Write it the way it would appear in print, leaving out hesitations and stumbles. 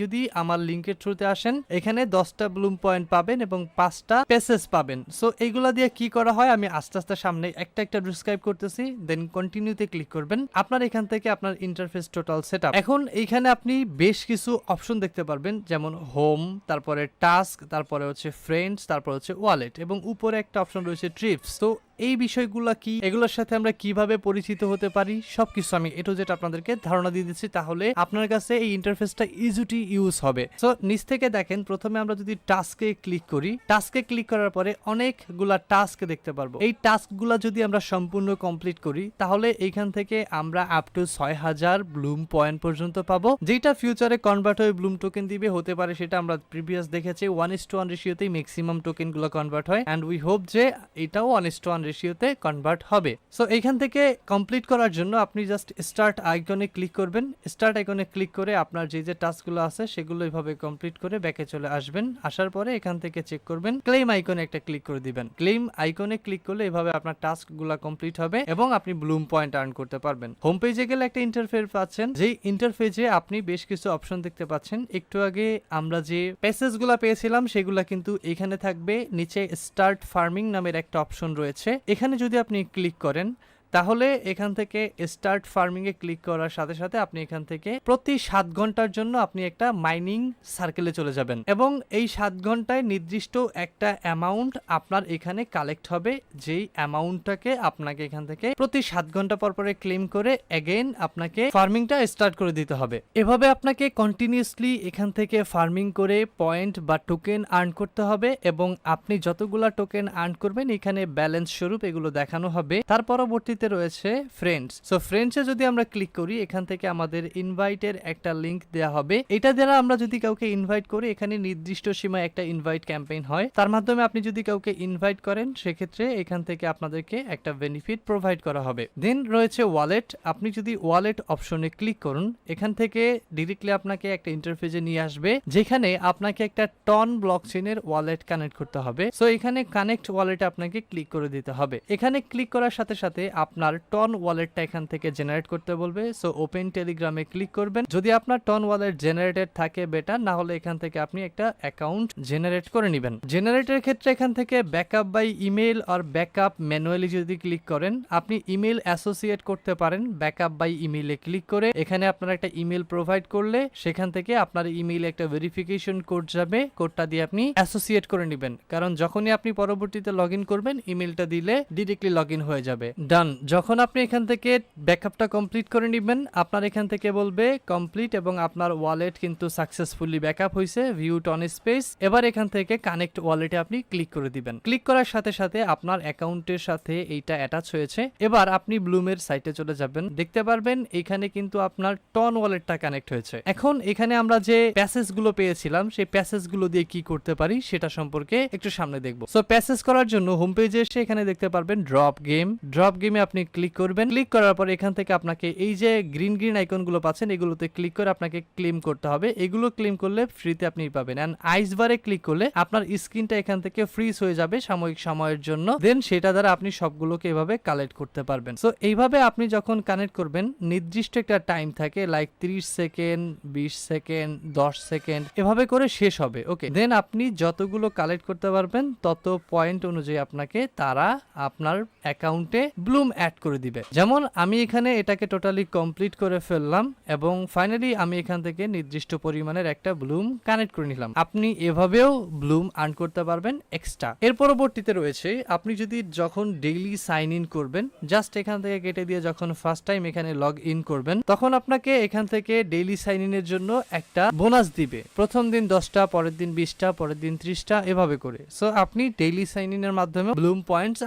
যদি আমার লিংকের থ্রুতে আসেন এখানে 10টা ব্লুম পয়েন্ট পাবেন এবং 5টা পেসেস পাবেন। সো এইগুলা দিয়ে কি করা হয় আমি আস্তে আস্তে সামনে একটা একটা ডিসক্রাইব করতেছি, দেন কন্টিনিউতে ক্লিক করবেন। আপনার এখান থেকে আপনার ইন্টারফেস টোটাল সেটআপ। এখন এইখানে আপনি বেশ কিছু অপশন দেখতে পারবেন, যেমন হোম, তারপরে টাস্ক, তারপরে হচ্ছে ফ্রেন্ডস, তারপর হচ্ছে ওয়ালেট এবং উপরে একটা অপশন রয়েছে ট্রিপস। তো এই বিষয়গুলো কি, এগুলোর সাথে আমরা কিভাবে পরিচিত হতে পারি, সবকিছু আমি এ টু জেড আপনাদেরকে ধারণা দিয়ে দিচ্ছি, তাহলে আপনার কাছে এই ইন্টারফেসটা ইজিলি ইউজ হবে। সো নিচ থেকে দেখেন, প্রথমে আমরা যদি টাস্কে ক্লিক করি, টাস্কে ক্লিক করার পরে অনেকগুলা টাস্ক দেখতে পারবো। এই টাস্কগুলা যদি আমরা সম্পূর্ণ কমপ্লিট করি তাহলে এইখান থেকে আমরা আপ টু 6000 ব্লুম পয়েন্ট পর্যন্ত পাবো, যেটা ফিউচারে কনভার্ট হয়ে ব্লুম টোকেন দিবে। হতে পারে সেটা আমরা প্রিভিয়াস দেখেছি 1:1 রেশিওতেই ম্যাক্সিমাম টোকেন গুলো কনভার্ট হয়, এন্ড উই হোপ যে এটাও 1:1 রেশিওতে কনভার্ট হবে। সো এইখান থেকে কমপ্লিট করার জন্য আপনি জাস্ট স্টার্ট আইকনে ক্লিক করবেন। স্টার্ট আইকনে ক্লিক করে আপনার যে টাস্কগুলো আছে সেগুলো এইভাবে কমপ্লিট করে ব্যাকে চলে আসবেন। আসার পরে এখান থেকে চেক করবেন, ক্লেম আইকনে একটা ক্লিক করে দিবেন। ক্লেম আইকনে ক্লিক করলে এভাবে আপনার টাস্কগুলো কমপ্লিট হবে এবং আপনি ব্লুম পয়েন্ট আর্ন করতে পারবেন। হোম পেজে গেলে একটা ইন্টারফেস পাচ্ছেন, যেই ইন্টারফেসে আপনি বেশ কিছু অপশন দেখতে পাচ্ছেন। একটু আগে আমরা যে প্যাসেজগুলো পেয়েছিলাম সেগুলো কিন্তু এখানে থাকবে। নিচে স্টার্ট ফার্মিং নামের একটা অপশন রয়েছে, এখানে যদি আপনি ক্লিক করেন তাহলে এখান থেকে স্টার্ট ফার্মিং এ ক্লিক করার সাথে সাথে আপনি এখান থেকে প্রতি 7 ঘন্টার জন্য আপনি একটা মাইনিং সার্কেলে চলে যাবেন এবং এই 7 ঘন্টায় নির্দিষ্ট একটা অ্যামাউন্ট আপনার এখানে কালেক্ট হবে, যেই অ্যামাউন্টটাকে আপনাকে এখান থেকে প্রতি 7 ঘন্টা পর পরে ক্লেম করে এগেইন আপনাকে ফার্মিংটা স্টার্ট করে দিতে হবে। এভাবে আপনাকে কন্টিনিউয়াসলি এখান থেকে ফার্মিং করে পয়েন্ট বা টোকেন আর্ন করতে হবে এবং আপনি যতগুলা টোকেন আর্ন করবেন এখানে ব্যালেন্স স্বরূপ এগুলো দেখানো হবে। তার পরবর্তীতে রয়েছে ফ্রেন্ডস। সো ফ্রেন্ডসে যদি আমরা ক্লিক করি এখান থেকে আমাদের ইনভাইটের একটা লিংক দেওয়া হবে। এটা দ্বারা আমরা যদি কাউকে ইনভাইট করি, এখানে নির্দিষ্ট সীমায় একটা ইনভাইট ক্যাম্পেইন হয়, তার মাধ্যমে আপনি যদি কাউকে ইনভাইট করেন সেক্ষেত্রে এখান থেকে আপনাদেরকে একটা বেনিফিট প্রোভাইড করা হবে। দেন রয়েছে ওয়ালেট। আপনি যদি ওয়ালেট অপশনে ক্লিক করুন এখান থেকে ডিরেক্টলি আপনাকে একটা ইন্টারফেসে নিয়ে আসবে, যেখানে আপনাকে একটা টন ব্লকচেইনের ওয়ালেট কানেক্ট করতে হবে। সো এখানে কানেক্ট ওয়ালেটে আপনাকে ক্লিক করে দিতে হবে। এখানে ক্লিক করার সাথে সাথে আপনার টন ওয়ালেটটা এখান থেকে জেনারেট করতে বলবে। সো ওপেন টেলিগ্রামে ক্লিক করবেন। যদি আপনার টন ওয়ালেট জেনারেটেড থাকে বেটার, না হলে এখান থেকে আপনি একটা অ্যাকাউন্ট জেনারেট করে নেবেন। জেনারেটের ক্ষেত্রে এখান থেকে ব্যাকআপ বাই ইমেল আর ব্যাকআপ ম্যানুয়ালি যদি ক্লিক করেন, আপনি ইমেল অ্যাসোসিয়েট করতে পারেন ব্যাকআপ বাই ইমেলে ক্লিক করে। এখানে আপনার একটা ইমেল প্রোভাইড করলে সেখান থেকে আপনার ইমেইলে একটা ভেরিফিকেশন কোড যাবে, কোডটা দিয়ে আপনি অ্যাসোসিয়েট করে নেবেন, কারণ যখনই আপনি পরবর্তীতে লগ ইন করবেন ইমেলটা দিলে ডিরেক্টলি লগ ইন হয়ে যাবে। ডান। যখন আপনি এখান থেকে ব্যাকআপটা কমপ্লিট করে নেবেন আপনার এখান থেকে বলবে কমপ্লিট এবং আপনার ওয়ালেট কিন্তু সাকসেসফুলি ব্যাকআপ হয়েছে, ভিউ টন স্পেস। এবার এখান থেকে কানেক্ট ওয়ালেটে আপনি ক্লিক করে দিবেন। ক্লিক করার সাথে সাথে আপনার অ্যাকাউন্টের সাথে এইটা অ্যাটাচ হয়েছে। এবার আপনি ব্লুমের সাইটে চলে যাবেন, দেখতে পারবেন এখানে কিন্তু আপনার টন ওয়ালেটটা কানেক্ট হয়েছে। এখন এখানে আমরা যে প্যাসেজ গুলো পেয়েছিলাম সেই প্যাসেজ গুলো দিয়ে কি করতে পারি সেটা সম্পর্কে একটু সামনে দেখবো। সো প্যাসেজ করার জন্য হোম পেজে এসে এখানে দেখতে পারবেন ড্রপ গেম। ড্রপ গেমে আপনি ক্লিক করবেন। ক্লিক করার পর এখান থেকে আপনাকে এই যে গ্রিন গ্রিন আইকন গুলো পাচ্ছেন এগুলোতে ক্লিক করে আপনাকে ক্লেম করতে হবে। এগুলো ক্লেম করলে ফ্রিতে আপনি পাবেন। এন্ড আইস বারে ক্লিক করলে আপনার স্ক্রিনটা এখান থেকে ফ্রিজ হয়ে যাবে সাময়িক সময়ের জন্য, দেন সেটা দ্বারা আপনি সবগুলোকে এভাবে কালেক্ট করতে পারবেন। সো এইভাবে আপনি যখন কানেক্ট করবেন নির্দিষ্ট একটা টাইম থাকে, লাইক 30 সেকেন্ড, 20 সেকেন্ড, 10 সেকেন্ড, এভাবে করে শেষ হবে। ওকে, দেন আপনি যতগুলো কালেক্ট করতে পারবেন তত পয়েন্ট অনুযায়ী আপনাকে তারা আপনার অ্যাকাউন্টে ব্লুম অ্যাড করে দিবে। যেমন আমি এখানে এটাকে টোটালি কমপ্লিট করে ফেললাম এবং ফাইনালি আমি এখান থেকে নির্দিষ্ট পরিমাণের একটা ব্লুম কানেক্ট করে নিলাম। আপনি এভাবেও ব্লুম আর্ন করতে পারবেন এক্সট্রা। এর পরবর্তীতে রয়েছে আপনি যদি যখন ডেইলি সাইন ইন করবেন, জাস্ট এখান থেকে কেটে দিয়ে যখন ফার্স্ট টাইম এখানে লগ ইন করবেন তখন আপনাকে এখান থেকে ডেইলি সাইন ইনের জন্য একটা বোনাস দিবে। প্রথম দিন 10টা, পরের দিন 20টা, পরের দিন 30টা, এভাবে করে। সো আপনি ডেইলি সাইন ইনের মাধ্যমে ব্লুম পয়েন্টস